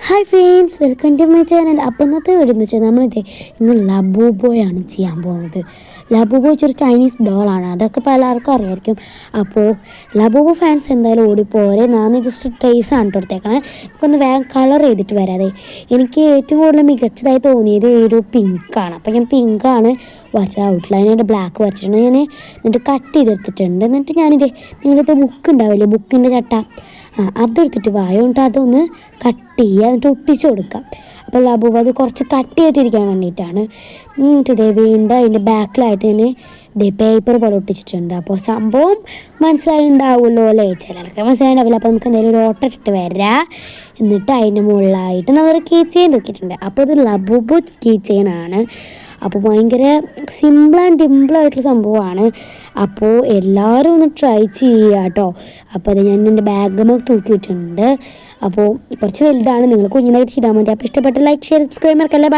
Hi friends, welcome to my channel. അപ്പോൾ ഇന്നത്തെ video എന്ന് വെച്ചാൽ നമ്മളിത് ഇന്ന് ലബൂബോയാണ് ചെയ്യാൻ പോകുന്നത്. ലബൂബോ ഒരു ചൈനീസ് ഡോളാണ്, അതൊക്കെ പലർക്കും അറിയായിരിക്കും. അപ്പോൾ ലബൂബോ ഫാൻസ് എന്തായാലും ഓടിപ്പോരെ. ഞാൻ ജസ്റ്റ് ട്രേസാണ് കൊടുത്തേക്കണേ. നമുക്കൊന്ന് വേഗം കളർ ചെയ്തിട്ട് വരാതെ. എനിക്ക് ഏറ്റവും കൂടുതൽ മികച്ചതായി തോന്നിയത് ഈ ഒരു പിങ്കാണ്. അപ്പോൾ ഞാൻ പിങ്കാണ് വരച്ച ഔട്ട്ലൈനായിട്ട് ബ്ലാക്ക് വരച്ചിട്ടുണ്ട്. ഞാൻ എന്നിട്ട് കട്ട് ചെയ്തെടുത്തിട്ടുണ്ട്. എന്നിട്ട് ഞാനിത് നിങ്ങളിപ്പോൾ ബുക്ക് ഉണ്ടാവില്ലേ, ബുക്കിൻ്റെ ചട്ട, അതെടുത്തിട്ട് വായോണ്ട് അതൊന്ന് കട്ട് ചെയ്യുക, എന്നിട്ട് ഒട്ടിച്ച് കൊടുക്കുക. അപ്പോൾ ലബൂബ അത് കുറച്ച് കട്ട് ചെയ്തിരിക്കാൻ വേണ്ടിയിട്ടാണ്. എന്നിട്ട് ഇതേ വീണ്ടും അതിൻ്റെ ബാക്കിലായിട്ട് ഞാൻ ഇതേ പേപ്പർ പോലെ ഒട്ടിച്ചിട്ടുണ്ട്. അപ്പോൾ സംഭവം മനസ്സിലായിട്ടുണ്ടാവുമല്ലോ അല്ലേ? ചിലർക്ക് മനസ്സിലായിട്ടുണ്ടാവില്ല. അപ്പോൾ നമുക്ക് എന്തെങ്കിലും ഒരു ഓട്ട ഇട്ടിട്ട് വരാം. എന്നിട്ട് അതിൻ്റെ മുകളിലായിട്ട് നമ്മൾ കീ ചെയിൻ തൂക്കിയിട്ടുണ്ട്. അപ്പോൾ ഇത് ലബൂബോ കീ ചെയിനാണ്. അപ്പോൾ ഭയങ്കര സിമ്പിൾ ആൻഡ് ഡിമ്പിളായിട്ടുള്ള സംഭവമാണ്. അപ്പോൾ എല്ലാവരും ഒന്ന് ട്രൈ ചെയ്യുക കേട്ടോ. അപ്പോൾ അത് ഞാൻ എൻ്റെ ബാഗിൽ തൂക്കിയിട്ടുണ്ട്. അപ്പോൾ കുറച്ച് വലുതാണ്, നിങ്ങൾ കുഞ്ഞിനായിട്ട് ചെയ്താൽ മതി. അപ്പോൾ ഇഷ്ടപ്പെട്ട ലൈക്ക്, ഷെയർ, സബ്സ്ക്രൈബ് മറക്കല്ലേ.